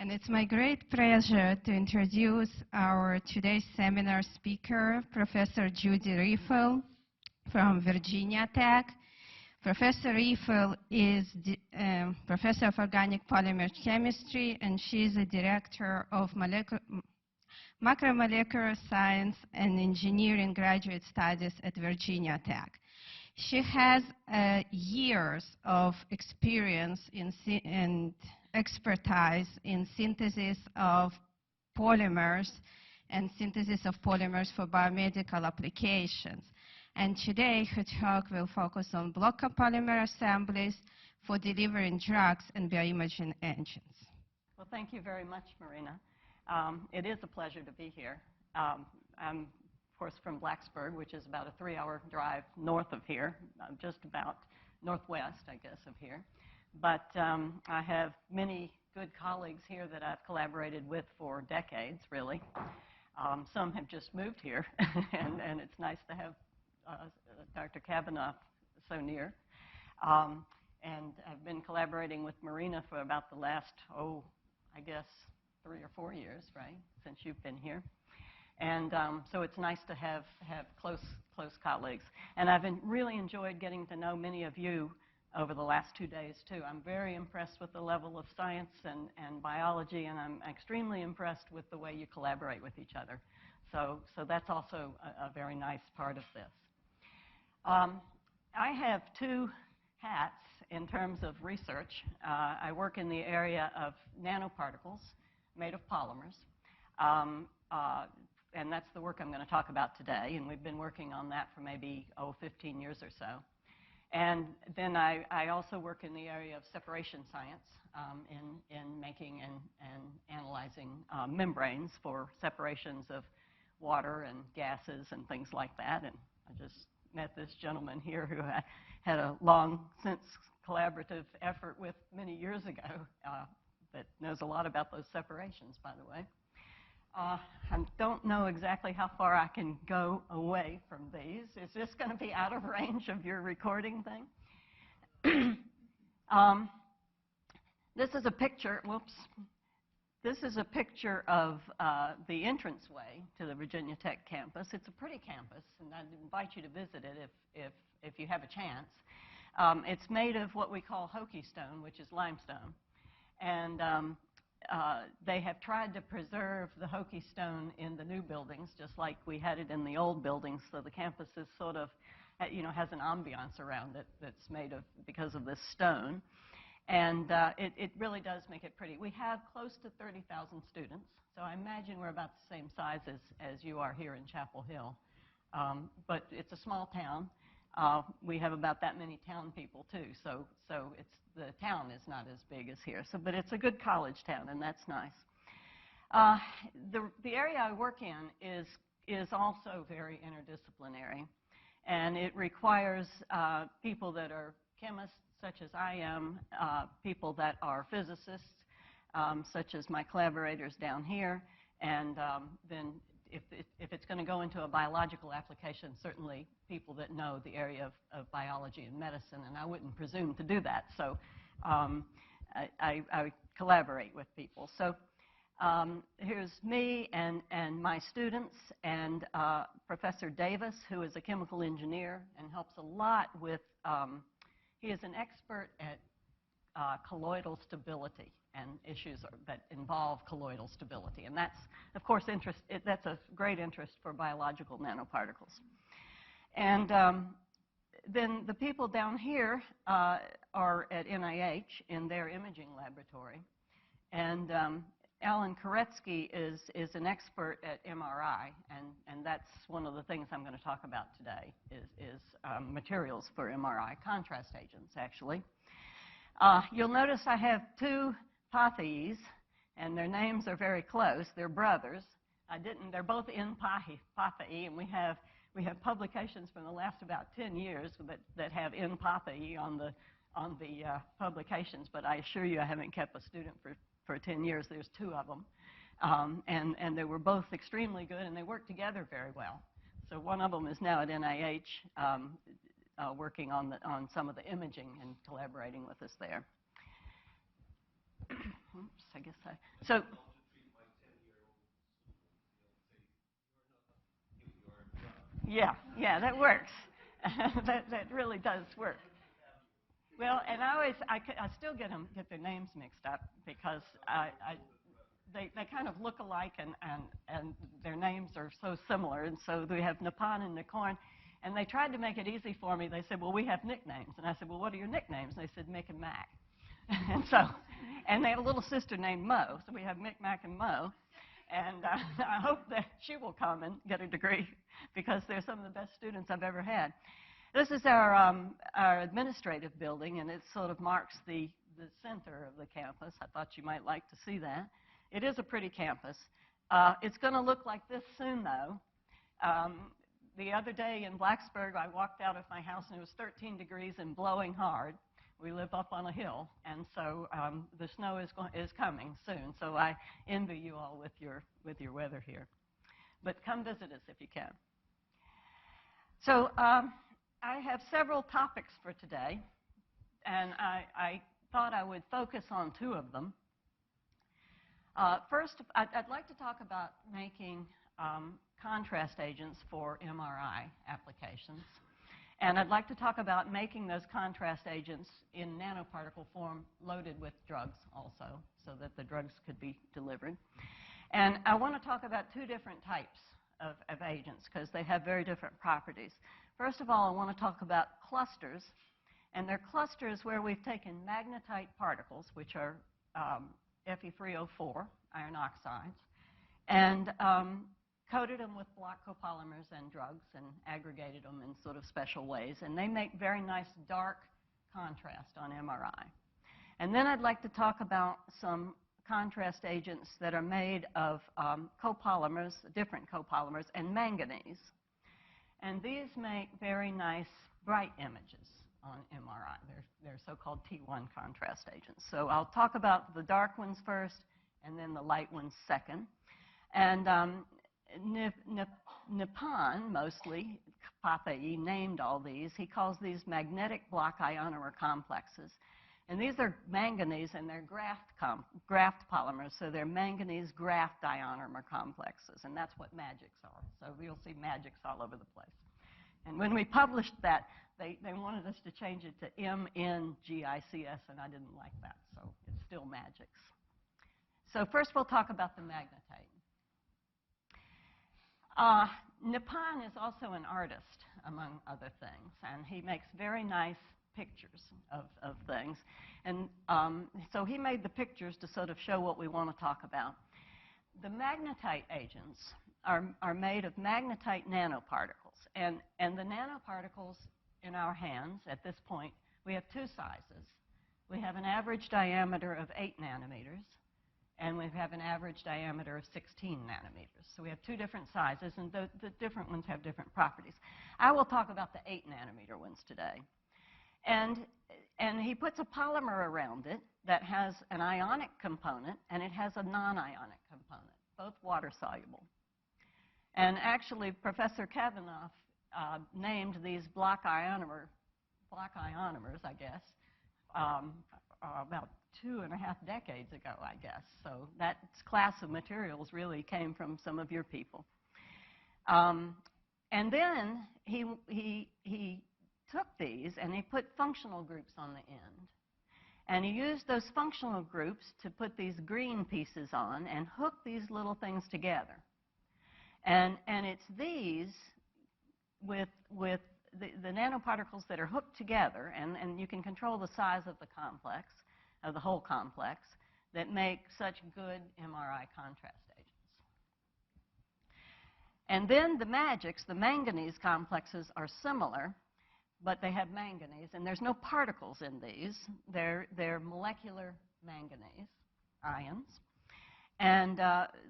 And it's my great pleasure to introduce our today's seminar speaker, Professor Judy Riffle from Virginia Tech. Professor Riffle is the Professor of Organic Polymer Chemistry, and she's a Director of Macromolecular Science and Engineering Graduate Studies at Virginia Tech. She has years of experience and expertise in synthesis of polymers and synthesis of polymers for biomedical applications. And today, her talk will focus on block polymer assemblies for delivering drugs and bioimaging engines. Well, thank you very much, Marina. It is a pleasure to be here. I'm, of course, from Blacksburg, which is about a 3-hour drive north of here, just about northwest, I guess, of here. But I have many good colleagues here that I've collaborated with for decades, really. Some have just moved here, and it's nice to have Dr. Kavanaugh so near. And I've been collaborating with Marina for about the last, I guess, 3 or 4 years, right, since you've been here. And so it's nice to have close colleagues. And I've really enjoyed getting to know many of you over the last 2 days, too. I'm very impressed with the level of science and biology, and I'm extremely impressed with the way you collaborate with each other. So that's also a very nice part of this. I have 2 hats in terms of research. I work in the area of nanoparticles made of polymers. And that's the work I'm going to talk about today. And we've been working on that for maybe, 15 years or so. And then I also work in the area of separation science in making and analyzing membranes for separations of water and gases and things like that. And I just met this gentleman here who I had a long since collaborative effort with many years ago that knows a lot about those separations, by the way. I don't know exactly how far I can go away from these. Is this going to be out of range of your recording thing? This is a picture, whoops. This is a picture of the entranceway to the Virginia Tech campus. It's a pretty campus, and I'd invite you to visit it if you have a chance. It's made of what we call hockey stone, which is limestone. And they have tried to preserve the hockey stone in the new buildings, just like we had it in the old buildings. So the campus is sort of, has an ambiance around it that's made of because of this stone. And it really does make it pretty. We have close to 30,000 students, so I imagine we're about the same size as you are here in Chapel Hill. But it's a small town. We have about that many town people, too, so the town is not as big as here. But it's a good college town, and that's nice. The area I work in is also very interdisciplinary, and it requires people that are chemists, such as I am, people that are physicists, such as my collaborators down here, and then if it's going to go into a biological application, certainly people that know the area of biology and medicine, and I wouldn't presume to do that. So I collaborate with people. So here's me and my students and Professor Davis, who is a chemical engineer and helps a lot with he is an expert at colloidal stability and issues that involve colloidal stability. And that's, of course, that's a great interest for biological nanoparticles. And then the people down here are at NIH in their imaging laboratory. And Alan Koretsky is an expert at MRI, and that's one of the things I'm going to talk about today is materials for MRI, contrast agents, actually. You'll notice I have 2 Pathes, and their names are very close. They're brothers. They're both in Pathe, and we have publications from the last about 10 years that have in Pathe on the publications, but I assure you I haven't kept a student for 10 years. There's 2 of them, and they were both extremely good, and they work together very well. So one of them is now at NIH working on some of the imaging and collaborating with us there. oops, I guess I, so, yeah, yeah, that works. That really does work. Well, and I still get their names mixed up because they kind of look alike and their names are so similar. And so we have Nippon and Nicorn. And they tried to make it easy for me. They said, well, we have nicknames. And I said, well, what are your nicknames? And they said, Mick and Mac. And they had a little sister named Mo. So we have Mick, Mac, and Mo. And I hope that she will come and get a degree because they're some of the best students I've ever had. This is our administrative building, and it sort of marks the center of the campus. I thought you might like to see that. It is a pretty campus. It's going to look like this soon, though. The other day in Blacksburg, I walked out of my house, and it was 13 degrees and blowing hard. We live up on a hill, and so the snow is coming soon. So I envy you all with your weather here. But come visit us if you can. So I have several topics for today, and I thought I would focus on two of them. First, I'd like to talk about making contrast agents for MRI applications. And I'd like to talk about making those contrast agents in nanoparticle form loaded with drugs also, so that the drugs could be delivered. And I want to talk about two different types of agents because they have very different properties. First of all, I want to talk about clusters. And they're clusters where we've taken magnetite particles, which are Fe3O4, iron oxides, and coated them with block copolymers and drugs and aggregated them in sort of special ways. And they make very nice dark contrast on MRI. And then I'd like to talk about some contrast agents that are made of copolymers, different copolymers, and manganese. And these make very nice bright images on MRI. They're so-called T1 contrast agents. So I'll talk about the dark ones first and then the light ones second. And Nippon, mostly, Papai named all these. He calls these magnetic block ionomer complexes. And these are manganese, and they're graft polymers, so they're manganese graft ionomer complexes, and that's what magics are. So you'll see magics all over the place. And when we published that, they wanted us to change it to MNGICS, and I didn't like that, so it's still magics. So first we'll talk about the magnetite. Nippon is also an artist, among other things, and he makes very nice pictures of things. And so he made the pictures to sort of show what we want to talk about. The magnetite agents are made of magnetite nanoparticles. And the nanoparticles in our hands at this point, we have two sizes. We have an average diameter of 8 nanometers, and we have an average diameter of 16 nanometers. So we have two different sizes, and the different ones have different properties. I will talk about the 8 nanometer ones today. And he puts a polymer around it that has an ionic component, and it has a non-ionic component, both water-soluble. And actually, Professor Kavanaugh named these block ionomers, I guess, about 2.5 decades ago, I guess. So that class of materials really came from some of your people. And then he took these and he put functional groups on the end. And he used those functional groups to put these green pieces on and hook these little things together. And it's these with the nanoparticles that are hooked together, and you can control the size of the complex, of the whole complex, that make such good MRI contrast agents. And then the magics, the manganese complexes, are similar, but they have manganese, and there's no particles in these. They're molecular manganese ions, and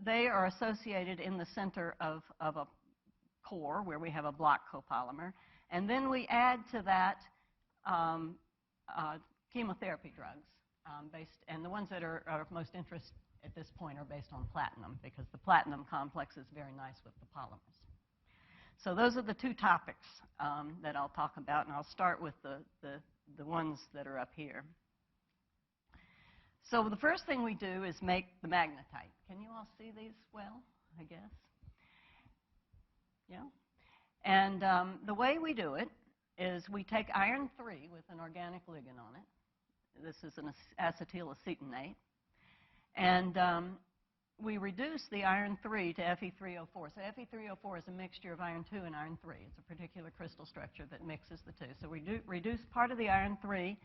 they are associated in the center of a core where we have a block copolymer, and then we add to that chemotherapy drugs, and the ones that are of most interest at this point are based on platinum, because the platinum complex is very nice with the polymers. So those are the two topics that I'll talk about, and I'll start with the ones that are up here. So the first thing we do is make the magnetite. Can you all see these well, I guess? Yeah? And the way we do it is we take iron 3 with an organic ligand on it. This is an acetylacetonate. And we reduce the iron 3 to Fe3O4. So Fe3O4 is a mixture of iron 2 and iron 3. It's a particular crystal structure that mixes the two. So we reduce part of the iron 3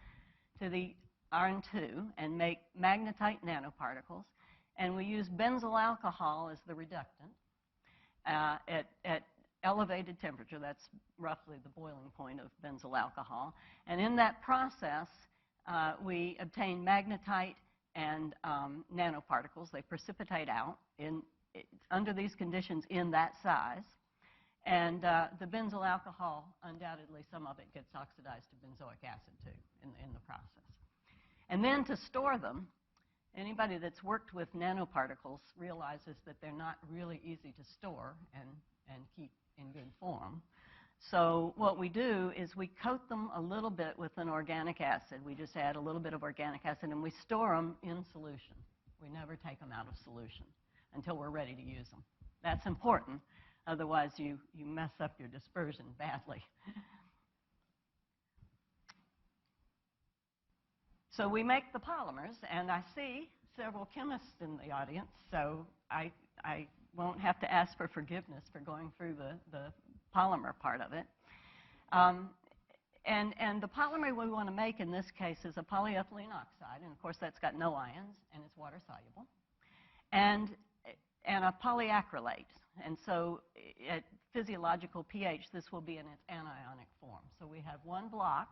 to the iron 2 and make magnetite nanoparticles. And we use benzyl alcohol as the reductant at elevated temperature. That's roughly the boiling point of benzyl alcohol. And in that process, we obtain magnetite and nanoparticles. They precipitate out under these conditions in that size. And the benzyl alcohol, undoubtedly, some of it gets oxidized to benzoic acid, too, in the process. And then to store them, anybody that's worked with nanoparticles realizes that they're not really easy to store and keep in good form. So what we do is we coat them a little bit with an organic acid. We just add a little bit of organic acid, and we store them in solution. We never take them out of solution until we're ready to use them. That's important. Otherwise, you mess up your dispersion badly. So we make the polymers, and I see several chemists in the audience, so I won't have to ask for forgiveness for going through the polymer part of it. And the polymer we want to make in this case is a polyethylene oxide, and of course that's got no ions and it's water soluble, and a polyacrylate. And so at physiological pH, this will be in its anionic form. So we have one block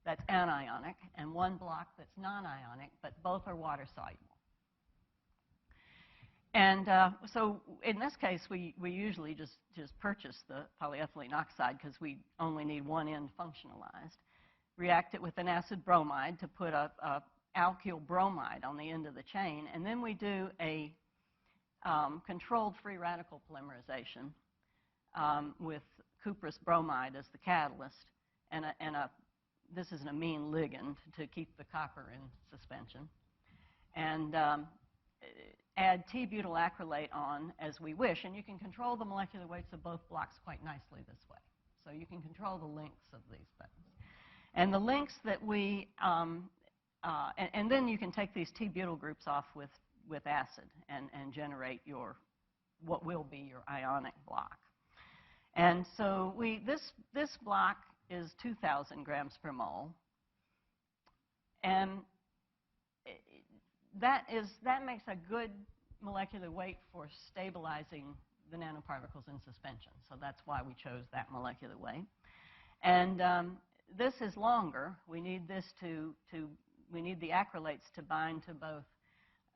that's anionic and one block that's non-ionic, but both are water soluble. And so in this case, we usually just purchase the polyethylene oxide because we only need one end functionalized. React it with an acid bromide to put a alkyl bromide on the end of the chain. And then we do a controlled free radical polymerization with cuprous bromide as the catalyst. And this is an amine ligand to keep the copper in suspension. And add T-butyl acrylate on as we wish, and you can control the molecular weights of both blocks quite nicely this way. So you can control the lengths of these things. And the lengths that we, and then you can take these T-butyl groups off with acid and generate what will be your ionic block. And so this block is 2,000 grams per mole. And that makes a good molecular weight for stabilizing the nanoparticles in suspension. So that's why we chose that molecular weight. And this is longer. We need this we need the acrylates to bind to both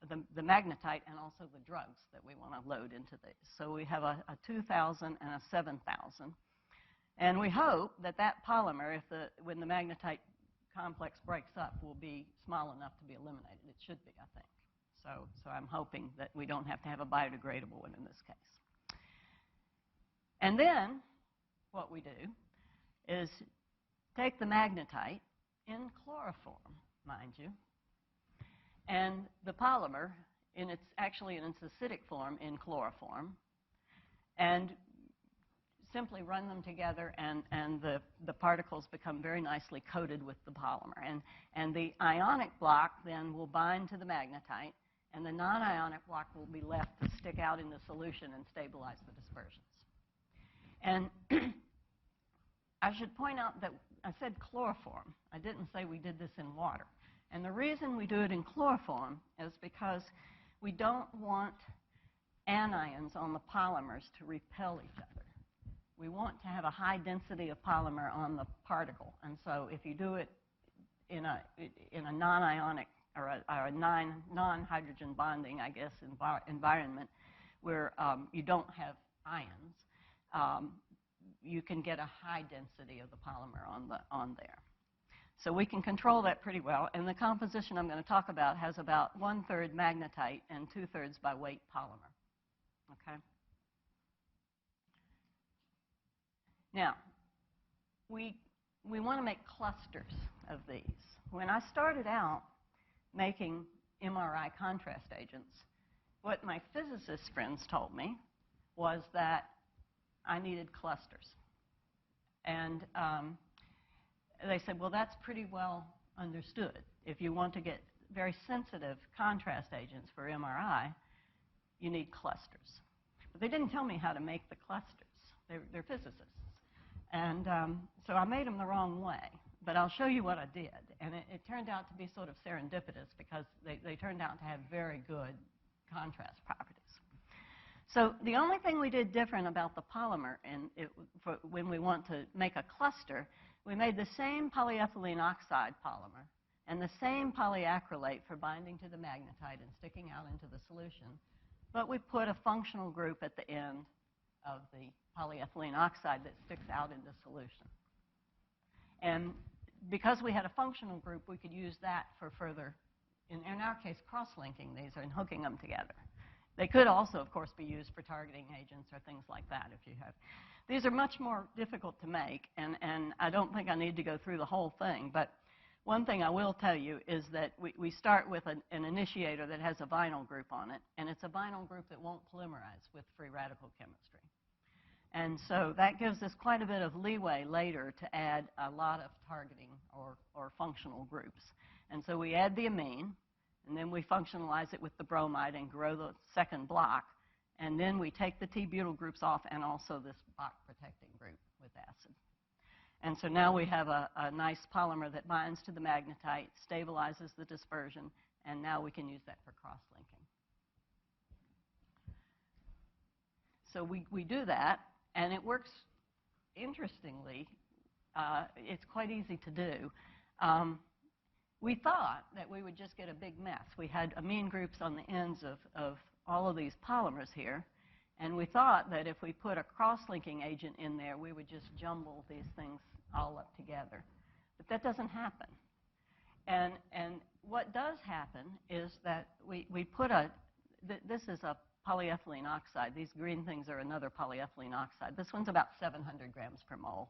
the magnetite and also the drugs that we want to load into these. So we have a 2,000 and a 7,000. And we hope that polymer, when the magnetite complex breaks up, will be small enough to be eliminated. It should be, I think. So I'm hoping that we don't have to have a biodegradable one in this case. And then what we do is take the magnetite in chloroform, mind you, and the polymer actually in its acidic form in chloroform, and simply run them together, and the particles become very nicely coated with the polymer. And the ionic block then will bind to the magnetite, and the non-ionic block will be left to stick out in the solution and stabilize the dispersions. And I should point out that I said chloroform. I didn't say we did this in water. And the reason we do it in chloroform is because we don't want anions on the polymers to repel each other. We want to have a high density of polymer on the particle. And so if you do it in a non-ionic or a non-hydrogen bonding, I guess, environment where you don't have ions, you can get a high density of the polymer on there. So we can control that pretty well. And the composition I'm going to talk about has about 1/3 magnetite and 2/3 by weight polymer. Okay? Now, we want to make clusters of these. When I started out making MRI contrast agents, what my physicist friends told me was that I needed clusters. And they said, well, that's pretty well understood. If you want to get very sensitive contrast agents for MRI, you need clusters. But they didn't tell me how to make the clusters. They're physicists. And so I made them the wrong way. But I'll show you what I did. And it turned out to be sort of serendipitous because they turned out to have very good contrast properties. So the only thing we did different about the polymer when we want to make a cluster, we made the same polyethylene oxide polymer and the same polyacrylate for binding to the magnetite and sticking out into the solution. But we put a functional group at the end of the polyethylene oxide that sticks out into solution. And because we had a functional group, we could use that for further, in our case, cross-linking these and hooking them together. They could also, of course, be used for targeting agents or things like that if you have. These are much more difficult to make, and I don't think I need to go through the whole thing. But one thing I will tell you is that we start with an initiator that has a vinyl group on it, and it's a vinyl group that won't polymerize with free radical chemistry. And so that gives us quite a bit of leeway later to add a lot of targeting or functional groups. And so we add the amine, and then we functionalize it with the bromide and grow the second block. And then we take the T-butyl groups off and also this Bach protecting group with acid. And so now we have a nice polymer that binds to the magnetite, stabilizes the dispersion, and now we can use that for cross-linking. So we do that, and it works interestingly. It's quite easy to do. We thought that we would just get a big mess. We had amine groups on the ends of all of these polymers here, and we thought that if we put a cross-linking agent in there, we would just jumble these things all up together. But that doesn't happen. And what does happen is that we put this is a polyethylene oxide. These green things are another polyethylene oxide. This one's about 700 grams per mole.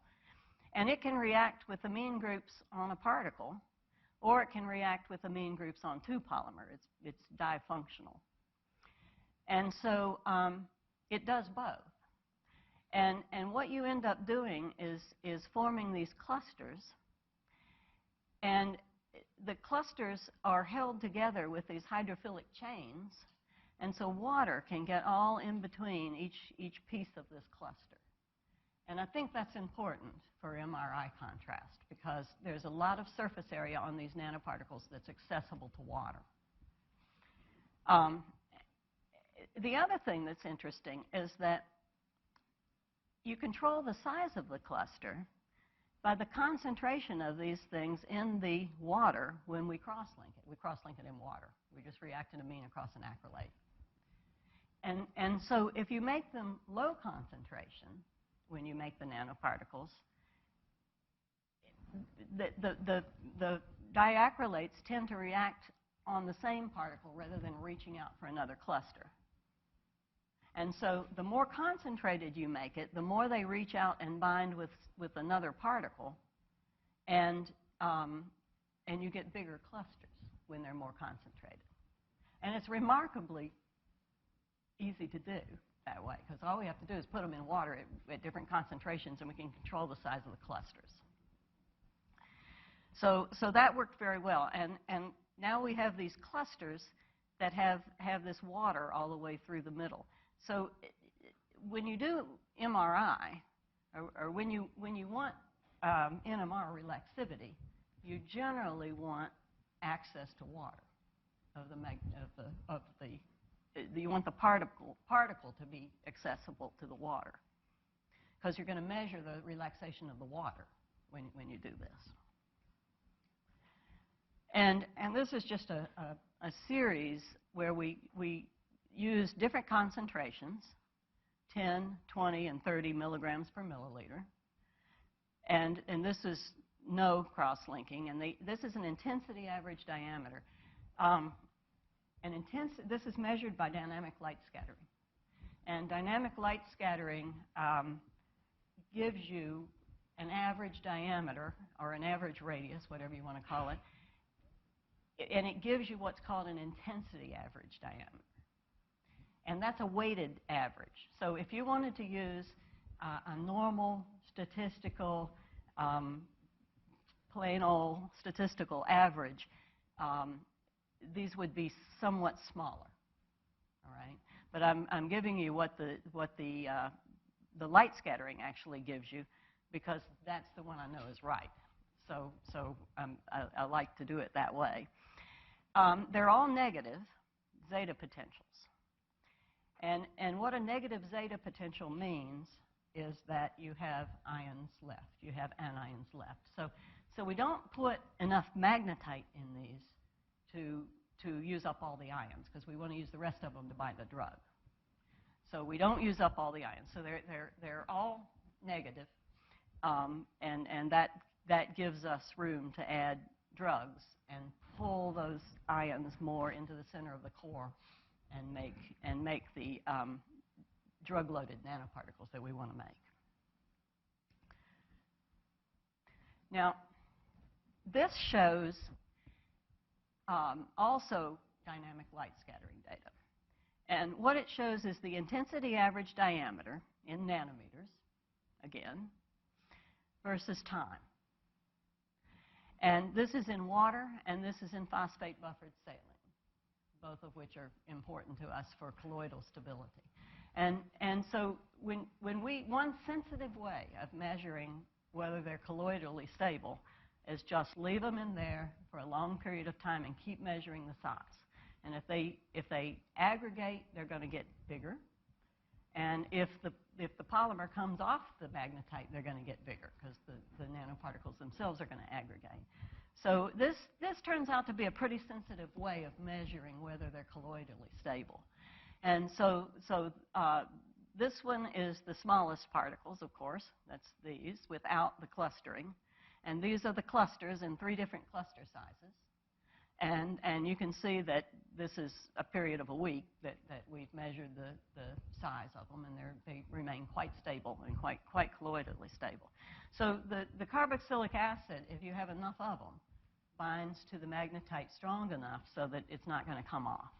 And it can react with amine groups on a particle, or it can react with amine groups on two polymers. It's difunctional. And so it does both. And what you end up doing is forming these clusters. And the clusters are held together with these hydrophilic chains. And so water can get all in between each piece of this cluster. And I think that's important for MRI contrast because there's a lot of surface area on these nanoparticles that's accessible to water. The other thing that's interesting is that you control the size of the cluster by the concentration of these things in the water when we cross-link it. We cross-link it in water. We just react an amine across an acrylate. And so if you make them low concentration, when you make the nanoparticles, the diacrylates tend to react on the same particle rather than reaching out for another cluster. And so the more concentrated you make it, the more they reach out and bind with another particle, and you get bigger clusters when they're more concentrated. And it's remarkably easy to do that way, because all we have to do is put them in water at different concentrations, and we can control the size of the clusters. So that worked very well. And now we have these clusters that have this water all the way through the middle. So when you do MRI, or when you want NMR relaxivity, you generally want access to water you want the particle to be accessible to the water, because you're going to measure the relaxation of the water when you do this. And this is just a series where we use different concentrations, 10, 20, and 30 milligrams per milliliter. And this is no cross-linking. And this is an intensity average diameter. This is measured by dynamic light scattering. And dynamic light scattering gives you an average diameter, or an average radius, whatever you want to call it, and it gives you what's called an intensity average diameter. And that's a weighted average. So if you wanted to use a normal statistical, plain old statistical average, these would be somewhat smaller. All right? But I'm giving you what the light scattering actually gives you, because that's the one I know is right. So I like to do it that way. They're all negative zeta potentials. And what a negative zeta potential means is that you have ions left. You have anions left. So we don't put enough magnetite in these to use up all the ions, because we want to use the rest of them to bind the drug. So we don't use up all the ions. So they're all negative, and that gives us room to add drugs and pull those ions more into the center of the core and make the drug-loaded nanoparticles that we want to make. Now, this shows also dynamic light scattering data. And what it shows is the intensity average diameter in nanometers, again, versus time. And this is in water, and this is in phosphate buffered saline, both of which are important to us for colloidal stability. And so one sensitive way of measuring whether they're colloidally stable is just leave them in there for a long period of time and keep measuring the size. And if they aggregate, they're going to get bigger. And if the polymer comes off the magnetite, they're going to get bigger, because the nanoparticles themselves are going to aggregate. So this turns out to be a pretty sensitive way of measuring whether they're colloidally stable. And so this one is the smallest particles, of course. That's these, without the clustering. And these are the clusters in 3 different cluster sizes. And you can see that this is a period of a week that we've measured the size of them, and they remain quite stable and quite colloidally stable. So the carboxylic acid, if you have enough of them, binds to the magnetite strong enough so that it's not going to come off.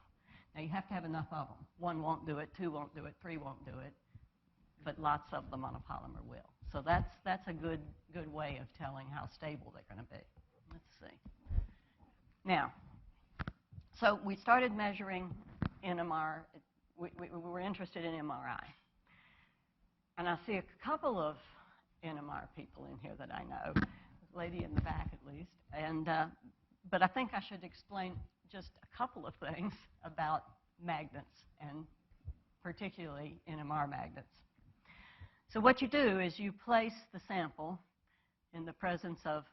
Now, you have to have enough of them. 1 won't do it, 2 won't do it, 3 won't do it, but lots of them on a polymer will. So that's a good way of telling how stable they're going to be. Let's see. Now, so we started measuring NMR. We were interested in MRI. And I see a couple of NMR people in here that I know, a lady in the back at least. And, but I think I should explain just a couple of things about magnets, and particularly NMR magnets. So what you do is you place the sample in the presence of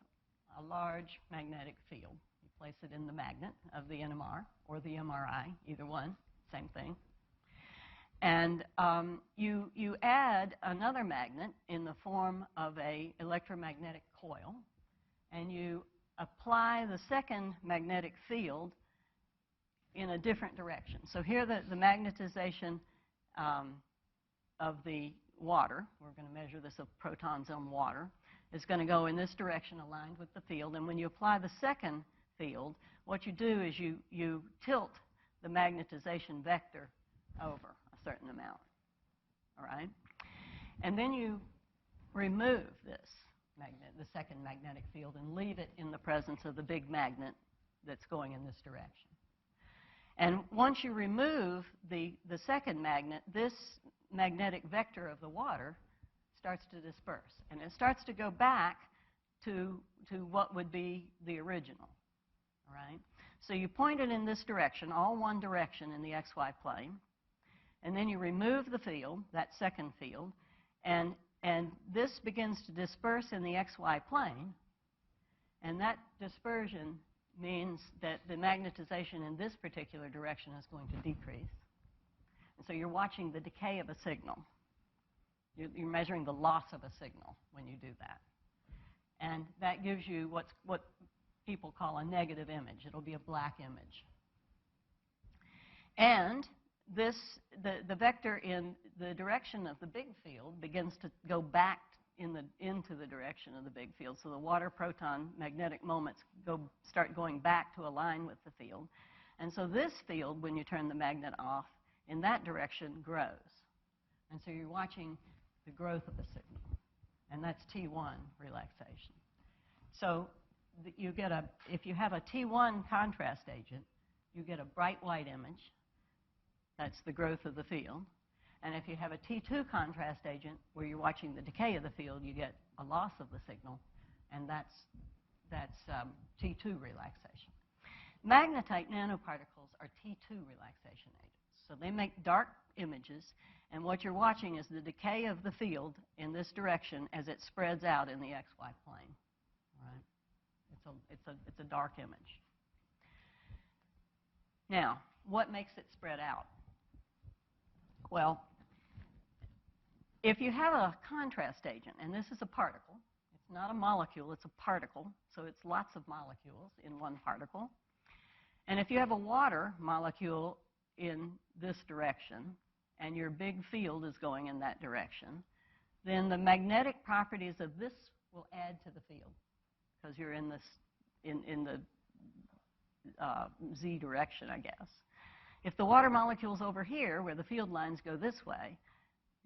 a large magnetic field. You place it in the magnet of the NMR or the MRI, either one, same thing. And you add another magnet in the form of an electromagnetic coil, and you apply the second magnetic field in a different direction. So here the magnetization of the water, we're going to measure this of protons on water, is going to go in this direction aligned with the field. And when you apply the second field, what you do is you tilt the magnetization vector over a certain amount. All right? And then you remove this magnet, the second magnetic field, and leave it in the presence of the big magnet that's going in this direction. And once you remove the second magnet, this magnetic vector of the water starts to disperse. And it starts to go back to what would be the original. All right? So you point it in this direction, all one direction in the XY plane. And then you remove the field, that second field, and this begins to disperse in the XY plane. And that dispersion means that the magnetization in this particular direction is going to decrease. And so you're watching the decay of a signal. You're measuring the loss of a signal when you do that. And that gives you what people call a negative image. It'll be a black image. And the vector in the direction of the big field begins to go back into the direction of the big field. So the water proton magnetic moments start going back to align with the field. And so this field, when you turn the magnet off, in that direction grows. And so you're watching the growth of the signal. And that's T1 relaxation. So you get if you have a T1 contrast agent, you get a bright white image. That's the growth of the field. And if you have a T2 contrast agent where you're watching the decay of the field, you get a loss of the signal, and that's T2 relaxation. Magnetite nanoparticles are T2 relaxation agents. So they make dark images, and what you're watching is the decay of the field in this direction as it spreads out in the XY plane. Right? It's a dark image. Now, what makes it spread out? Well, if you have a contrast agent, and this is a particle, it's not a molecule, it's a particle, so it's lots of molecules in one particle. And if you have a water molecule in this direction, and your big field is going in that direction, then the magnetic properties of this will add to the field, because you're in this in the Z direction, I guess. If the water molecule's over here, where the field lines go this way,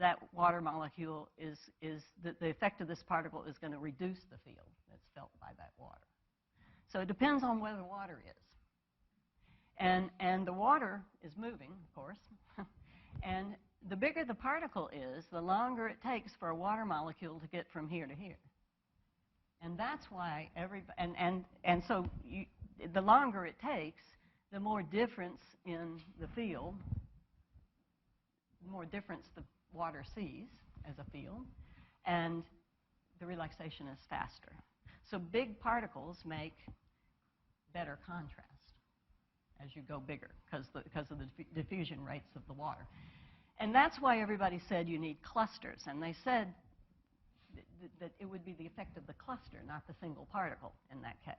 that water molecule the effect of this particle is going to reduce the field that's felt by that water. So it depends on where the water is. And the water is moving, of course. And the bigger the particle is, the longer it takes for a water molecule to get from here to here. And that's why so the longer it takes, the more difference in the field, the more difference the water sees as a field, and the relaxation is faster. So big particles make better contrast as you go bigger because of the diffusion rates of the water. And that's why everybody said you need clusters. And they said that it would be the effect of the cluster, not the single particle in that case.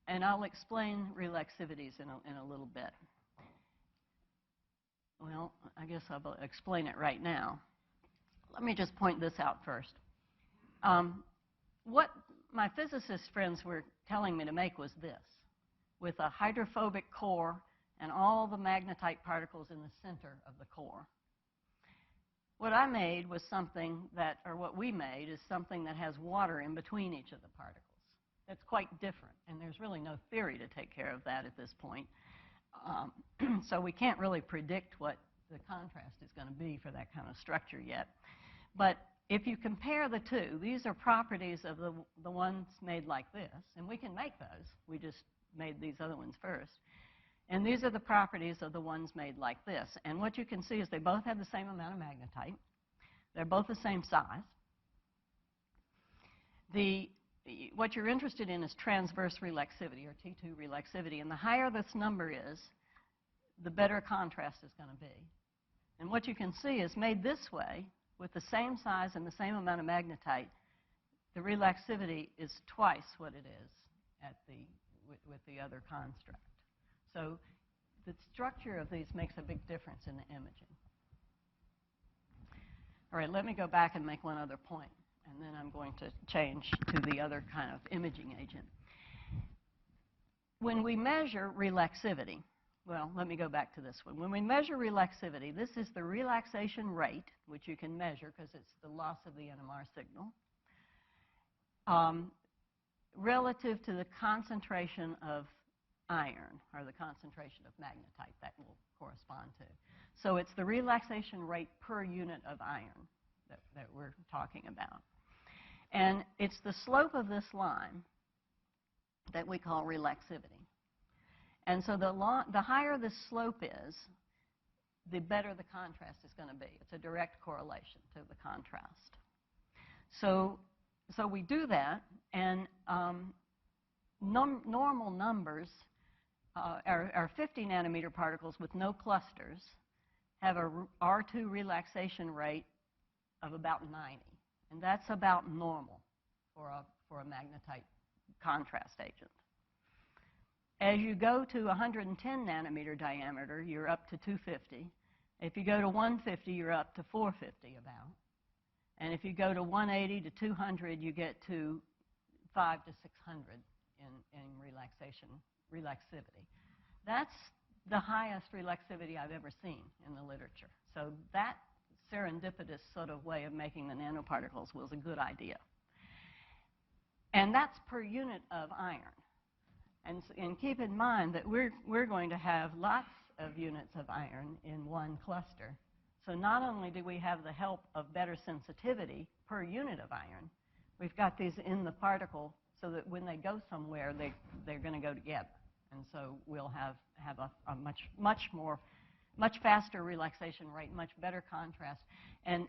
And I'll explain relaxivities in a little bit. Well, I guess I'll explain it right now. Let me just point this out first. What my physicist friends were telling me to make was this, with a hydrophobic core and all the magnetite particles in the center of the core. What I made was something that, or what we made, is something that has water in between each of the particles. That's quite different, and there's really no theory to take care of that at this point. So we can't really predict what the contrast is going to be for that kind of structure yet. But if you compare the two, these are properties of the ones made like this, and we can make those. We just made these other ones first. And these are the properties of the ones made like this. And what you can see is they both have the same amount of magnetite. They're both the same size. What you're interested in is transverse relaxivity, or T2 relaxivity. And the higher this number is, the better contrast is going to be. And what you can see is made this way, with the same size and the same amount of magnetite, the relaxivity is twice what it is with the other construct. So the structure of these makes a big difference in the imaging. All right, let me go back and make one other point, and then I'm going to change to the other kind of imaging agent. When we measure relaxivity, well, let me go back to this one. When we measure relaxivity, this is the relaxation rate, which you can measure because it's the loss of the NMR signal, relative to the concentration of iron, or the concentration of magnetite that will correspond to. So it's the relaxation rate per unit of iron that we're talking about. And it's the slope of this line that we call relaxivity. And so the higher the slope is, the better the contrast is going to be. It's a direct correlation to the contrast. So we do that, and normal numbers our 50 nanometer particles with no clusters have a R2 relaxation rate of about 90. And that's about normal for a magnetite contrast agent. As you go to 110 nanometer diameter, you're up to 250. If you go to 150, you're up to 450 about. And if you go to 180 to 200, you get to 5 to 600 in relaxivity. That's the highest relaxivity I've ever seen in the literature. So that serendipitous sort of way of making the nanoparticles was a good idea. And that's per unit of iron. And keep in mind that we're going to have lots of units of iron in one cluster. So not only do we have the help of better sensitivity per unit of iron, we've got these in the particle so that when they go somewhere, they're going to go together. And so we'll have a much faster relaxation rate, much better contrast, and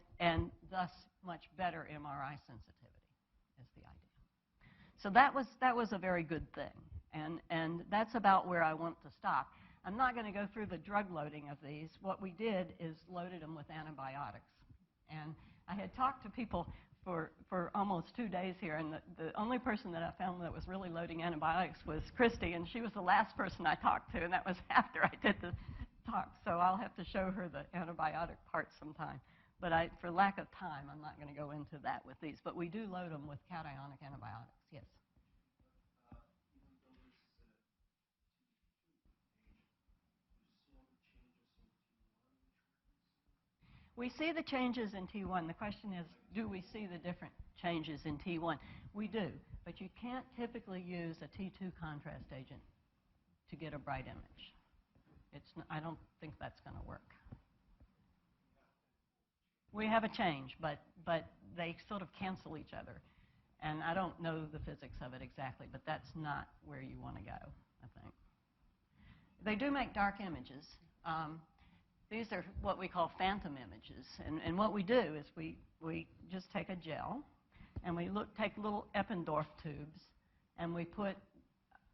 thus much better MRI sensitivity is the idea. So that was a very good thing. And that's about where I want to stop. I'm not going to go through the drug loading of these. What we did is loaded them with antibiotics. And I had talked to people for almost 2 days here, and the only person that I found that was really loading antibiotics was Christy, and she was the last person I talked to, and that was after I did the talk. So I'll have to show her the antibiotic part sometime. But for lack of time, I'm not going to go into that with these. But we do load them with cationic antibiotics, yes. We see the changes in T1. The question is, do we see the different changes in T1? We do, but you can't typically use a T2 contrast agent to get a bright image. I don't think that's going to work. We have a change, but they sort of cancel each other. And I don't know the physics of it exactly, but that's not where you want to go, I think. They do make dark images. These are what we call phantom images. And what we do is we just take a gel, and we take little Eppendorf tubes, and we put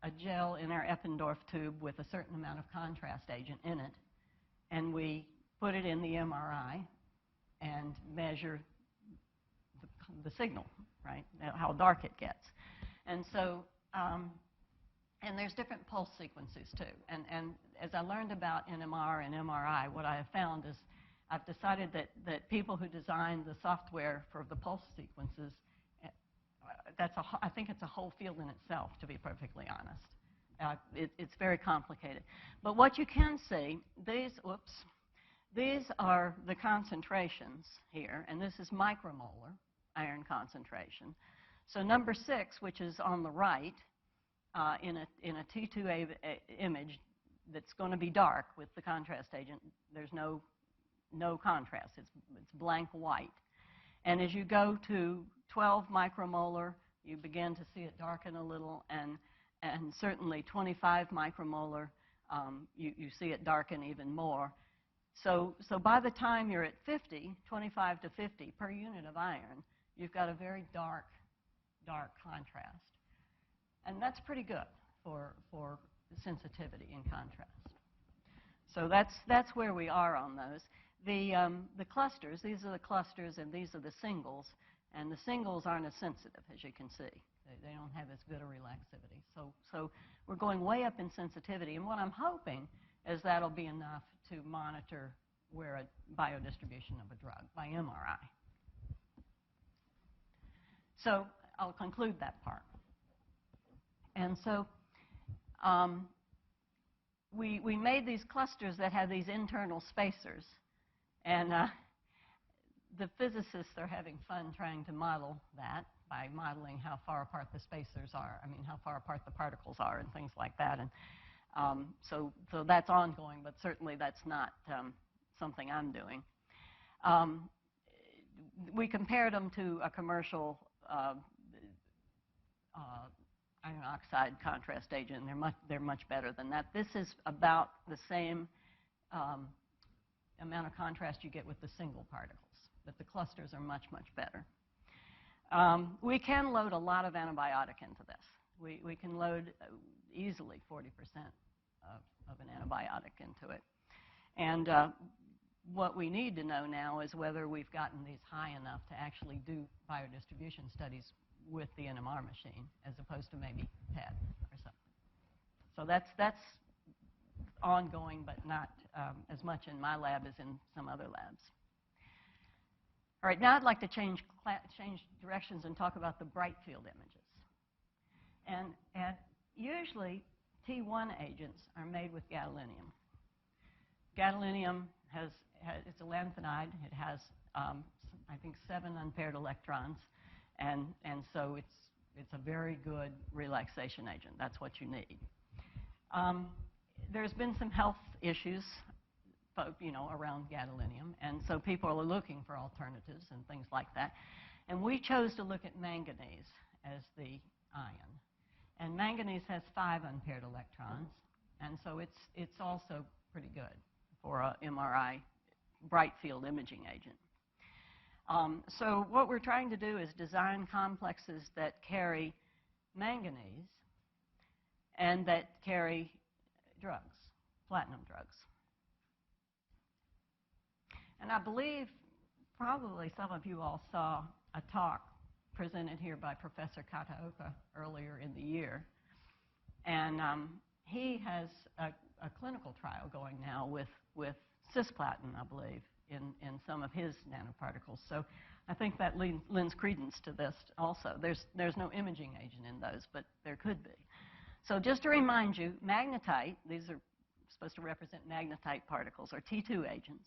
a gel in our Eppendorf tube with a certain amount of contrast agent in it, and we put it in the MRI and measure the signal, right, how dark it gets. And so, and there's different pulse sequences, too. And as I learned about NMR and MRI, what I have found is I've decided that people who design the software for the pulse sequences, I think it's a whole field in itself, to be perfectly honest. It's very complicated. But what you can see, these are the concentrations here, and this is micromolar iron concentration. So number 6, which is on the right, in a T2 image that's going to be dark with the contrast agent, there's no contrast. It's blank white. And as you go to 12 micromolar, you begin to see it darken a little, and certainly 25 micromolar, you see it darken even more. So by the time you're at 50, 25 to 50 per unit of iron, you've got a very dark contrast. And that's pretty good for sensitivity in contrast. So that's where we are on those. The clusters, these are the clusters and these are the singles. And the singles aren't as sensitive, as you can see. They don't have as good a relaxivity. So we're going way up in sensitivity. And what I'm hoping is that'll be enough to monitor where a biodistribution of a drug by MRI. So I'll conclude that part. And so we made these clusters that have these internal spacers. And the physicists are having fun trying to model that by modeling how far apart the spacers are. I mean, how far apart the particles are and things like that. And so that's ongoing, but certainly that's not something I'm doing. We compared them to a commercial iron oxide contrast agent, and they're much better than that. This is about the same amount of contrast you get with the single particles, but the clusters are much, much better. We can load a lot of antibiotic into this. We can load easily 40% of an antibiotic into it. And what we need to know now is whether we've gotten these high enough to actually do biodistribution studies with the NMR machine, as opposed to maybe PET or something. So that's ongoing, but not as much in my lab as in some other labs. All right, now I'd like to change directions and talk about the bright field images. And usually, T1 agents are made with gadolinium. Gadolinium it's a lanthanide. It has, I think, 7 unpaired electrons, and so it's a very good relaxation agent. That's what you need. There's been some health issues, around gadolinium, and so people are looking for alternatives and things like that. And we chose to look at manganese as the ion. And manganese has 5 unpaired electrons, and so it's also pretty good for a MRI bright field imaging agent. So what we're trying to do is design complexes that carry manganese and that carry drugs, platinum drugs. And I believe probably some of you all saw a talk presented here by Professor Kataoka earlier in the year. And he has a clinical trial going now with cisplatin, I believe, in some of his nanoparticles. So I think that lends credence to this also. There's no imaging agent in those, but there could be. So just to remind you, magnetite, these are supposed to represent magnetite particles, are T2 agents.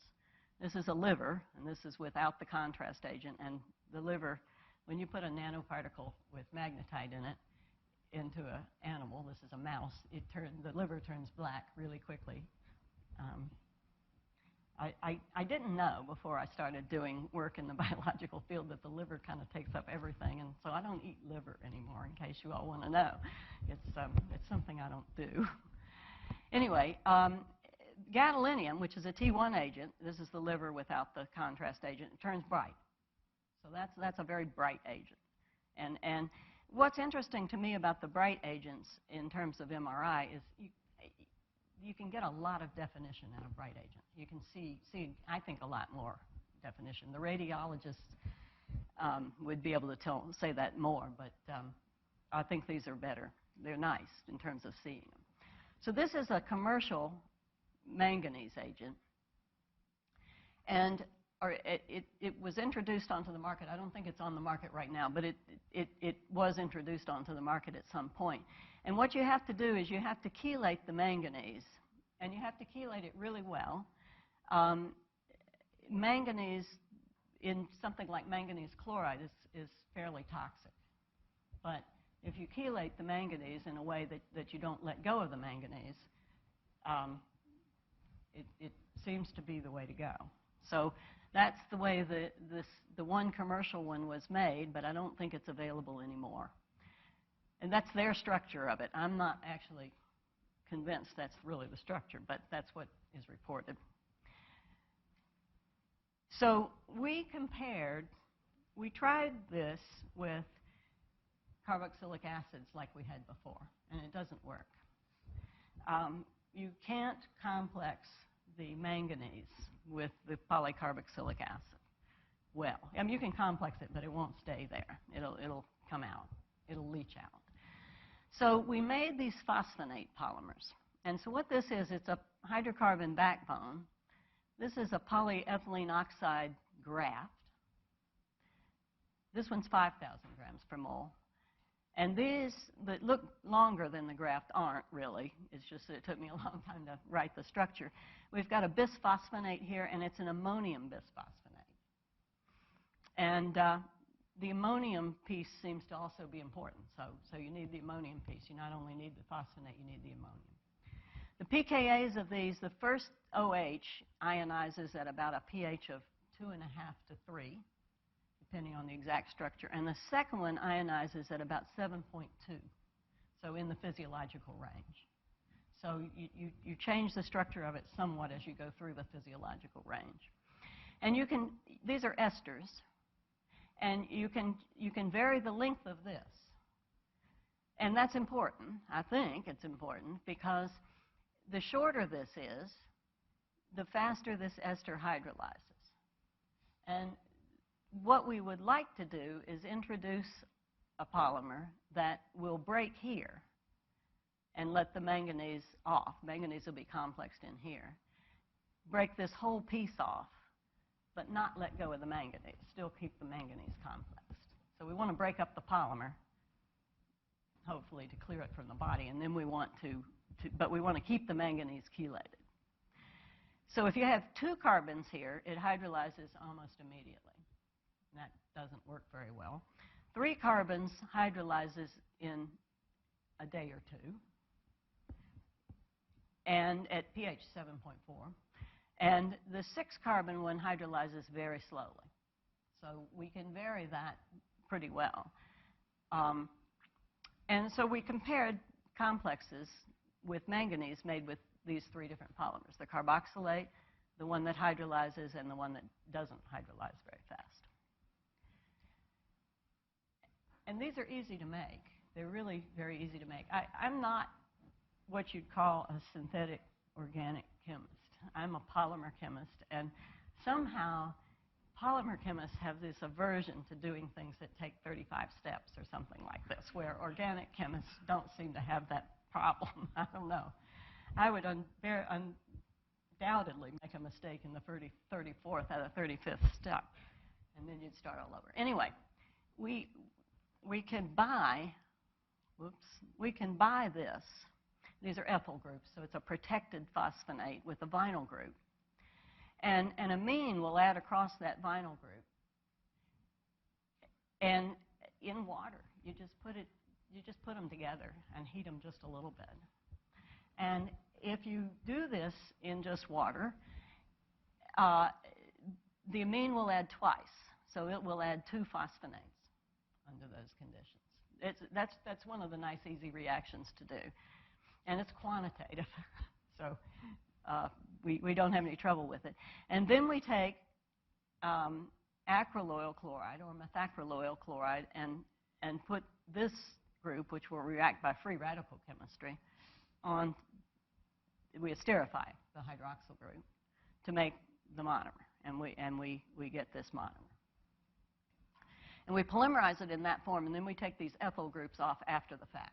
This is a liver, and this is without the contrast agent. And the liver, when you put a nanoparticle with magnetite in it into an animal, this is a mouse, the liver turns black really quickly. I didn't know before I started doing work in the biological field that the liver kind of takes up everything, and so I don't eat liver anymore, in case you all want to know. It's something I don't do. Anyway, gadolinium, which is a T1 agent, this is the liver without the contrast agent, it turns bright. So that's a very bright agent. And what's interesting to me about the bright agents in terms of MRI is you can get a lot of definition in a bright agent. You can see I think, a lot more definition. The radiologists would be able to say that more, but I think these are better. They're nice in terms of seeing them. So this is a commercial manganese agent, and it was introduced onto the market. I don't think it's on the market right now, but it was introduced onto the market at some point. And what you have to do is you have to chelate the manganese, and you have to chelate it really well. Manganese, in something like manganese chloride, is fairly toxic. But if you chelate the manganese in a way that you don't let go of the manganese, it seems to be the way to go. So that's the way the one commercial one was made, but I don't think it's available anymore. And that's their structure of it. I'm not actually convinced that's really the structure, but that's what is reported. So we tried this with carboxylic acids like we had before, and it doesn't work. You can't complex the manganese with the polycarboxylic acid well. I mean, you can complex it, but it won't stay there. It'll come out. It'll leach out. So we made these phosphonate polymers. And so what this is, it's a hydrocarbon backbone. This is a polyethylene oxide graft. This one's 5,000 grams per mole. And these that look longer than the graft aren't really. It's just that it took me a long time to write the structure. We've got a bisphosphonate here, and it's an ammonium bisphosphonate. And the ammonium piece seems to also be important. So you need the ammonium piece. You not only need the phosphonate, you need the ammonium. The pKa's of these, the first OH ionizes at about a pH of 2.5 to 3, depending on the exact structure. And the second one ionizes at about 7.2, so in the physiological range. So you change the structure of it somewhat as you go through the physiological range. And these are esters. And you can vary the length of this. And that's important. I think it's important because the shorter this is, the faster this ester hydrolyzes. And what we would like to do is introduce a polymer that will break here and let the manganese off. Manganese will be complexed in here. Break this whole piece off but not let go of the manganese, still keep the manganese complex. So we want to break up the polymer, hopefully to clear it from the body, and then we want but we want to keep the manganese chelated. So if you have 2 carbons here, it hydrolyzes almost immediately. That doesn't work very well. 3 carbons hydrolyzes in a day or 2, and at pH 7.4. And the 6 carbon one hydrolyzes very slowly. So we can vary that pretty well. And so we compared complexes with manganese made with these 3 different polymers, the carboxylate, the one that hydrolyzes, and the one that doesn't hydrolyze very fast. And these are easy to make. They're really very easy to make. I'm not what you'd call a synthetic organic chemist. I'm a polymer chemist, and somehow polymer chemists have this aversion to doing things that take 35 steps or something like this, where organic chemists don't seem to have that problem. I don't know. I would undoubtedly make a mistake in the 34th out of 35th step, and then you'd start all over. Anyway, we can buy this. These are ethyl groups, so it's a protected phosphonate with a vinyl group. And an amine will add across that vinyl group. And in water, you just put them together and heat them just a little bit. And if you do this in just water, the amine will add twice. So it will add 2 phosphonates under those conditions. That's one of the nice, easy reactions to do. And it's quantitative. So we don't have any trouble with it. And then we take acryloyl chloride or methacryloyl chloride and put this group, which will react by free radical chemistry, on. We esterify the hydroxyl group to make the monomer, and we get this monomer. And we polymerize it in that form, and then we take these ethyl groups off after the fact.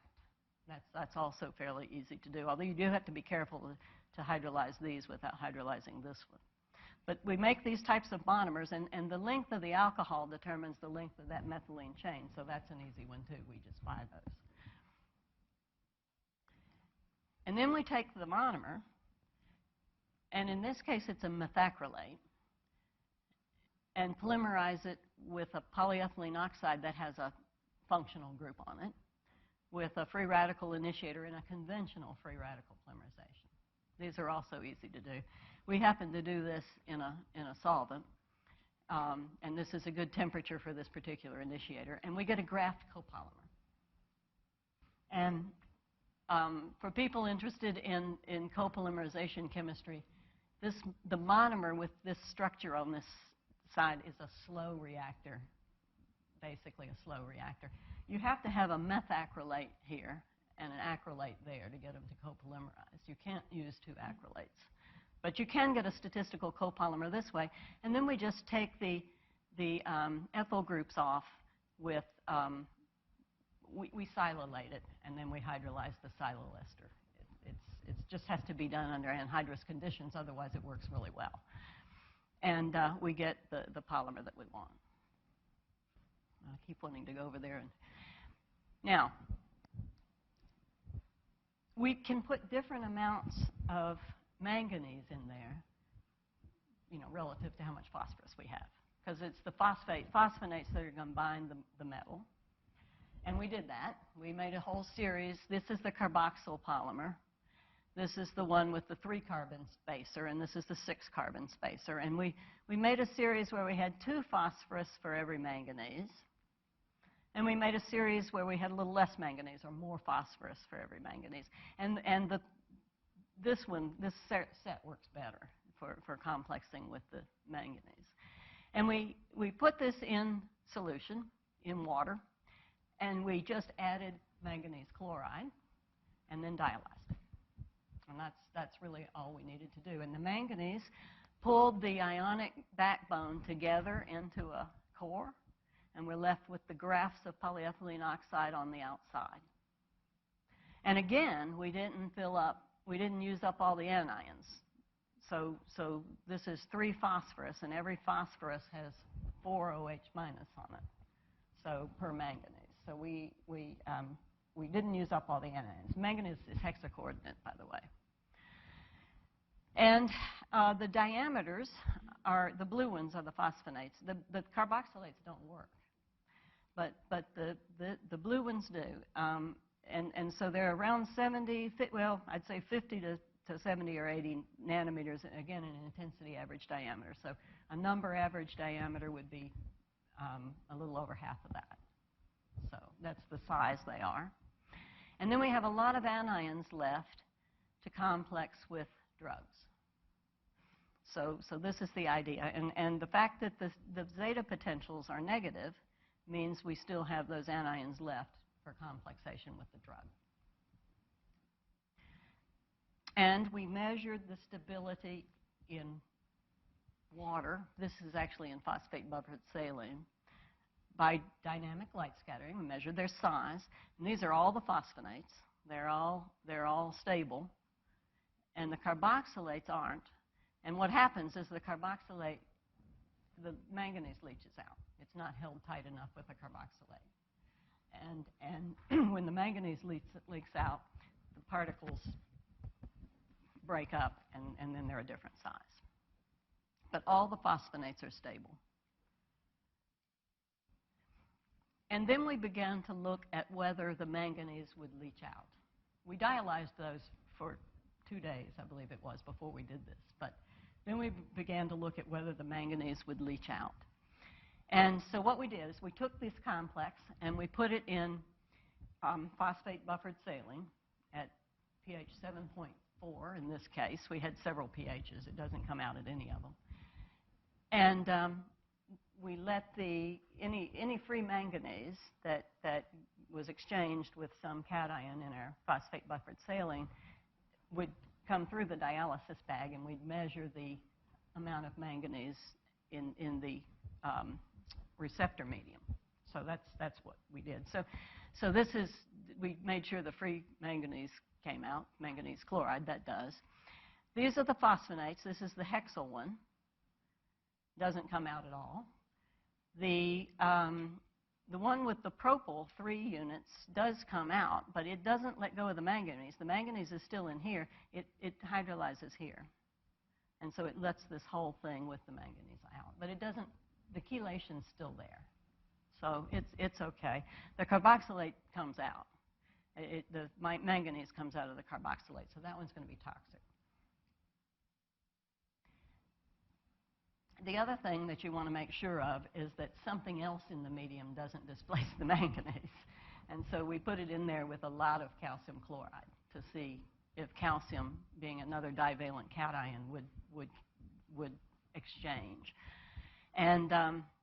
That's also fairly easy to do, although you do have to be careful to hydrolyze these without hydrolyzing this one. But we make these types of monomers, and the length of the alcohol determines the length of that methylene chain, so that's an easy one too. We just buy those. And then we take the monomer, and in this case it's a methacrylate, and polymerize it with a polyethylene oxide that has a functional group on it, with a free radical initiator and a conventional free radical polymerization. These are also easy to do. We happen to do this in a solvent, and this is a good temperature for this particular initiator, and we get a graft copolymer. And for people interested in copolymerization chemistry, the monomer with this structure on this side is a slow reactor, basically a slow reactor. You have to have a methacrylate here and an acrylate there to get them to copolymerize. You can't use 2 acrylates. But you can get a statistical copolymer this way, and then we just take the ethyl groups off with, we silylate it, and then we hydrolyze the siloester. It just has to be done under anhydrous conditions, otherwise it works really well. And we get the polymer that we want. I keep wanting to go over there. Now, we can put different amounts of manganese in there, relative to how much phosphorus we have, because it's the phosphonates that are going to bind the metal. And we did that. We made a whole series. This is the carboxyl polymer. This is the one with the 3-carbon spacer, and this is the 6-carbon spacer. And we made a series where we had 2 phosphorus for every manganese. And we made a series where we had a little less manganese or more phosphorus for every manganese. And this set works better for complexing with the manganese. And we put this in solution in water, and we just added manganese chloride and then dialyzed it. And that's really all we needed to do. And the manganese pulled the ionic backbone together into a core, and we're left with the grafts of polyethylene oxide on the outside. And again, we didn't use up all the anions. So this is 3 phosphorus, and every phosphorus has 4 OH minus on it, so per manganese. So we didn't use up all the anions. Manganese is hexacoordinate, by the way. And the diameters are, the blue ones are the phosphonates. The carboxylates don't work, but the blue ones do. And so they're around 70, well, I'd say 50 to 70 or 80 nanometers, again, an intensity average diameter. So a number average diameter would be a little over half of that. So that's the size they are. And then we have a lot of anions left to complex with drugs. So this is the idea. And the fact that the zeta potentials are negative means we still have those anions left for complexation with the drug. And we measured the stability in water. This is actually in phosphate buffered saline. By dynamic light scattering, we measured their size. And these are all the phosphonates. They're all stable. And the carboxylates aren't. And what happens is the carboxylate, the manganese leaches out. It's not held tight enough with the carboxylate. And when the manganese leaks out, the particles break up, and then they're a different size. But all the phosphonates are stable. And then we began to look at whether the manganese would leach out. We dialyzed those for 2 days, I believe it was, before we did this. But then we began to look at whether the manganese would leach out. And so what we did is we took this complex and we put it in phosphate buffered saline at pH 7.4 in this case. We had several pHs. It doesn't come out at any of them. And we let any free manganese that was exchanged with some cation in our phosphate buffered saline would come through the dialysis bag, and we'd measure the amount of manganese in the receptor medium. So that's what we did. So this is, we made sure the free manganese came out, manganese chloride, that does. These are the phosphonates. This is the hexyl one. Doesn't come out at all. The one with the propyl 3 units does come out, but it doesn't let go of the manganese. The manganese is still in here. It hydrolyzes here. And so it lets this whole thing with the manganese out. But it doesn't, the chelation's still there. So it's okay. The carboxylate comes out. The manganese comes out of the carboxylate, so that one's going to be toxic. The other thing that you want to make sure of is that something else in the medium doesn't displace the manganese. And so we put it in there with a lot of calcium chloride to see if calcium, being another divalent cation, would exchange. And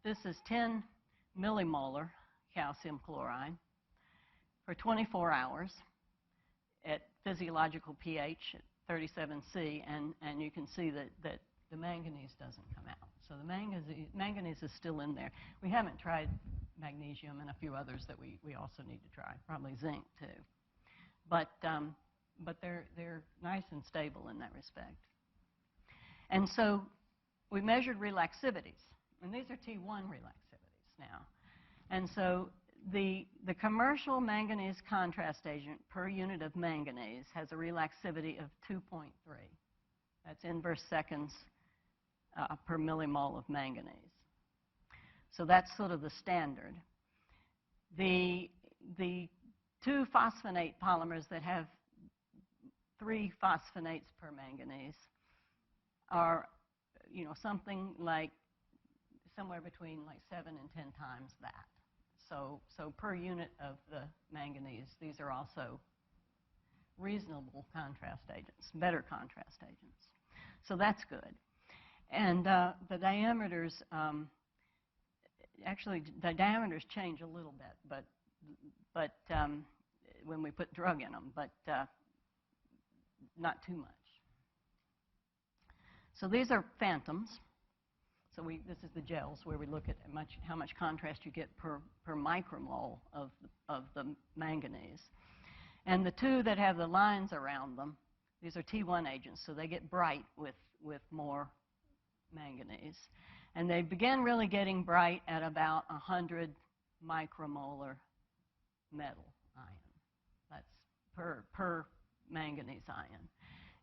this is 10 millimolar calcium chloride for 24 hours at physiological pH at 37C, and you can see that the manganese doesn't come out. So the manganese is still in there. We haven't tried magnesium and a few others that we also need to try, probably zinc too. But they're nice and stable in that respect. And so we measured relaxivities, and these are T1 relaxivities now. And so the commercial manganese contrast agent per unit of manganese has a relaxivity of 2.3. That's inverse seconds per millimole of manganese. So that's sort of the standard. The 2 phosphonate polymers that have 3 phosphonates per manganese are, something like somewhere between like 7 and 10 times that. So per unit of the manganese, these are also reasonable contrast agents, better contrast agents. So that's good. And the diameters, actually, the diameters change a little bit, but when we put drug in them, but not too much. So these are phantoms. So this is the gels where we look at how much contrast you get per micromole of the manganese. And the 2 that have the lines around them, these are T1 agents, so they get bright with with more manganese. And they begin really getting bright at about 100 micromolar metal ion. That's per manganese ion.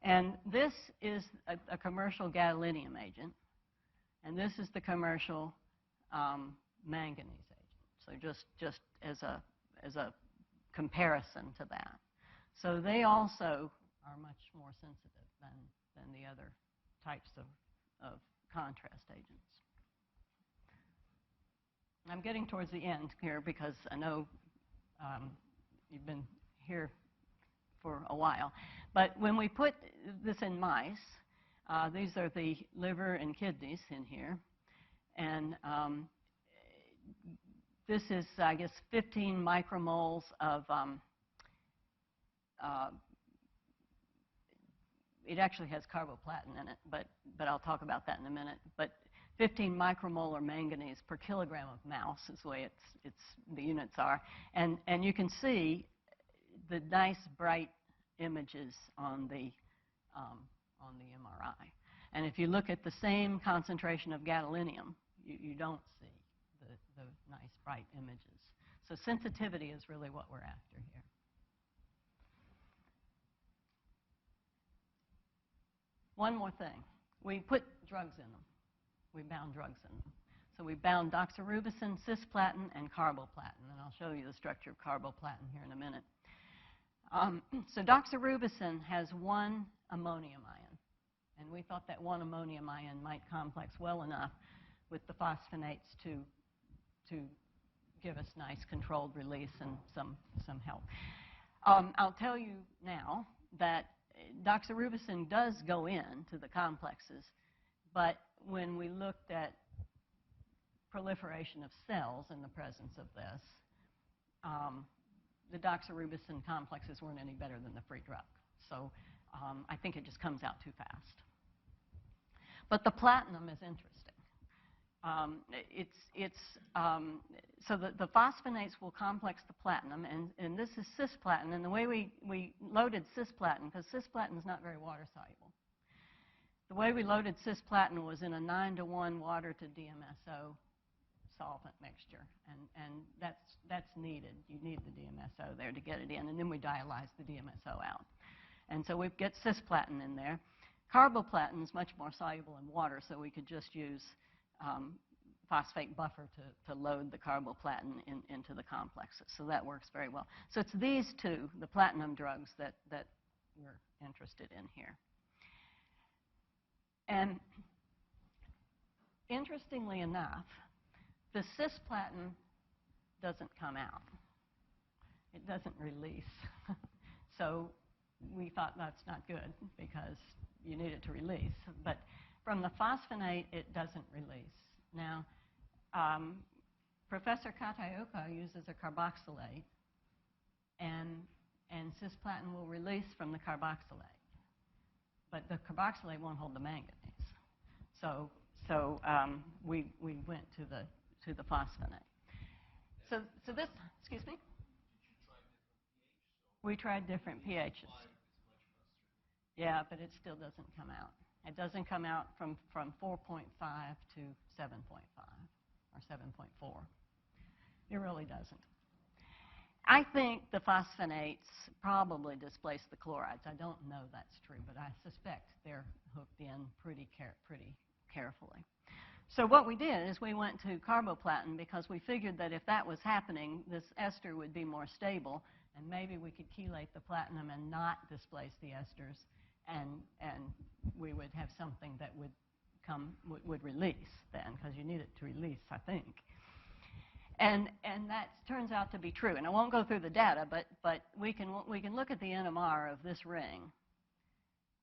And this is a commercial gadolinium agent, and this is the commercial manganese agent. So just as a comparison to that. So they also are much more sensitive than the other types of contrast agents. I'm getting towards the end here because I know you've been here for a while. But when we put this in mice, these are the liver and kidneys in here. And this is, I guess, 15 micromoles of, it actually has carboplatin in it, but I'll talk about that in a minute. But 15 micromolar manganese per kilogram of mouse is the way the units are. And you can see the nice bright images on the MRI. And if you look at the same concentration of gadolinium, you don't see the nice bright images. So sensitivity is really what we're after here. One more thing. We put drugs in them. We bound drugs in them. So we bound doxorubicin, cisplatin, and carboplatin. And I'll show you the structure of carboplatin here in a minute. So doxorubicin has one ammonium ion. And we thought that one ammonium ion might complex well enough with the phosphonates to give us nice controlled release and some help. I'll tell you now that doxorubicin does go into the complexes, but when we looked at proliferation of cells in the presence of this, the doxorubicin complexes weren't any better than the free drug. So I think it just comes out too fast. But the platinum is interesting. So the phosphonates will complex the platinum, and this is cisplatin. And the way we loaded cisplatin, because cisplatin is not very water soluble, the way we loaded cisplatin was in a 9-to-1 water to DMSO solvent mixture, and that's needed. You need the DMSO there to get it in, and then we dialyze the DMSO out. And so we get cisplatin in there. Carboplatin is much more soluble in water, so we could just use phosphate buffer to load the carboplatin into the complexes. So that works very well. So it's these two, the platinum drugs, that we're interested in here. And interestingly enough, the cisplatin doesn't come out. It doesn't release. So we thought that's not good because you need it to release. But from the phosphonate, it doesn't release. Now, Professor Kataoka uses a carboxylate, and cisplatin will release from the carboxylate. But the carboxylate won't hold the manganese. So we went to the phosphonate. So this, excuse me? We tried different pHs. Yeah, but it still doesn't come out. It doesn't come out from 4.5 to 7.5 or 7.4. It really doesn't. I think the phosphonates probably displace the chlorides. I don't know that's true, but I suspect they're hooked in pretty carefully. So what we did is we went to carboplatin because we figured that if that was happening, this ester would be more stable, and maybe we could chelate the platinum and not displace the esters, and we would have something that would release then, because you need it to release, I think. And that turns out to be true. And I won't go through the data, but we can look at the NMR of this ring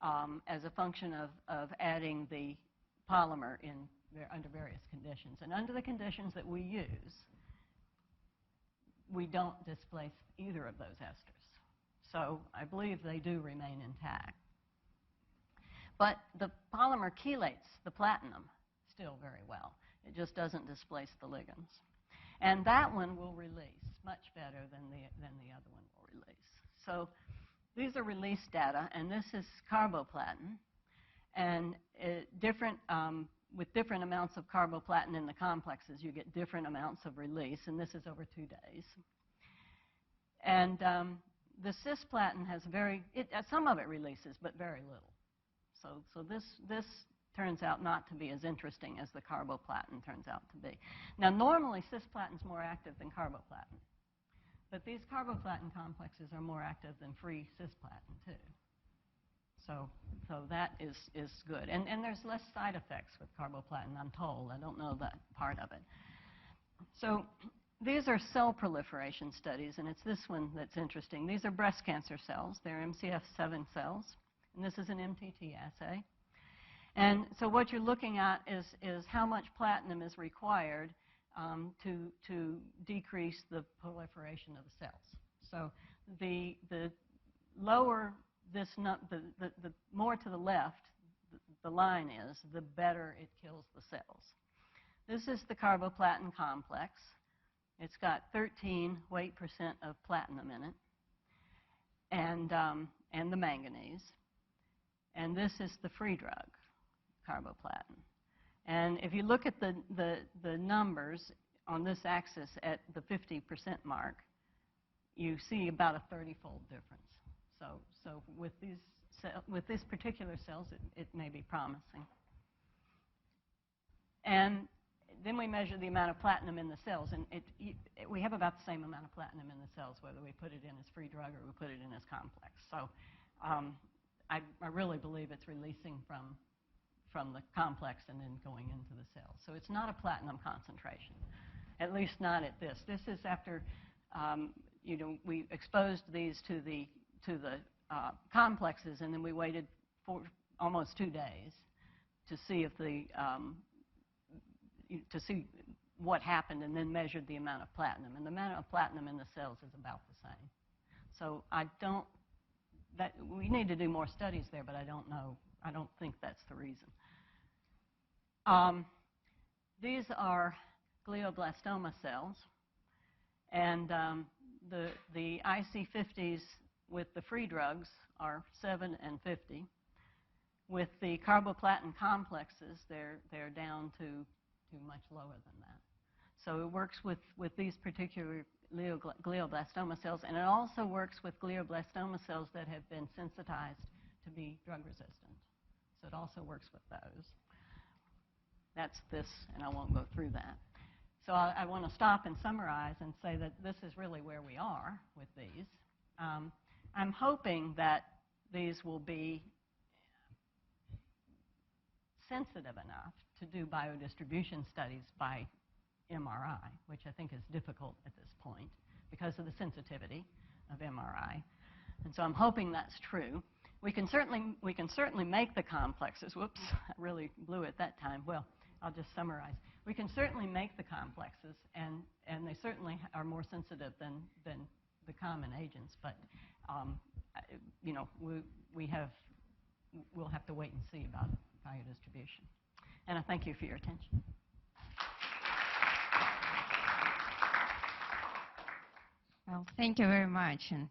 as a function of adding the polymer under various conditions. And under the conditions that we use, we don't displace either of those esters. So I believe they do remain intact. But the polymer chelates the platinum still very well. It just doesn't displace the ligands. And that one will release much better than the other one will release. So these are release data, and this is carboplatin. And with different amounts of carboplatin in the complexes, you get different amounts of release, and this is over 2 days. And the cisplatin has some of it releases, but very little. So this turns out not to be as interesting as the carboplatin turns out to be. Now, normally, cisplatin is more active than carboplatin. But these carboplatin complexes are more active than free cisplatin, too. So that is good. And there's less side effects with carboplatin, I'm told. I don't know that part of it. So these are cell proliferation studies, and it's this one that's interesting. These are breast cancer cells. They're MCF7 cells. And this is an MTT assay. And so what you're looking at is how much platinum is required to decrease the proliferation of the cells. So the lower this, the more to the left the line is, the better it kills the cells. This is the carboplatin complex. It's got 13% of platinum in it, and the manganese. And this is the free drug, carboplatin. And if you look at the numbers on this axis at the 50% mark, you see about a 30-fold difference. So with these particular cells, it may be promising. And then we measure the amount of platinum in the cells, and we have about the same amount of platinum in the cells, whether we put it in as free drug or we put it in as complex. So I really believe it's releasing from the complex and then going into the cells. So it's not a platinum concentration, at least not at this. This is after we exposed these to the complexes, and then we waited for almost 2 days to see if to see what happened, and then measured the amount of platinum. And the amount of platinum in the cells is about the same. So we need to do more studies there, but I don't know. I don't think that's the reason. These are glioblastoma cells, and the IC50s with the free drugs are 7 and 50. With the carboplatin complexes, they're down to much lower than that. So it works with these particular glioblastoma cells, and it also works with glioblastoma cells that have been sensitized to be drug resistant. So it also works with those. That's this, and I won't go through that. So I want to stop and summarize and say that this is really where we are with these. I'm hoping that these will be sensitive enough to do biodistribution studies by MRI, which I think is difficult at this point because of the sensitivity of MRI. And so I'm hoping that's true. We can certainly make the complexes. Whoops, I really blew it that time. Well, I'll just summarize. We can certainly make the complexes, and they certainly are more sensitive than the common agents. But we'll have to wait and see about biodistribution. And I thank you for your attention. Well, thank you very much. And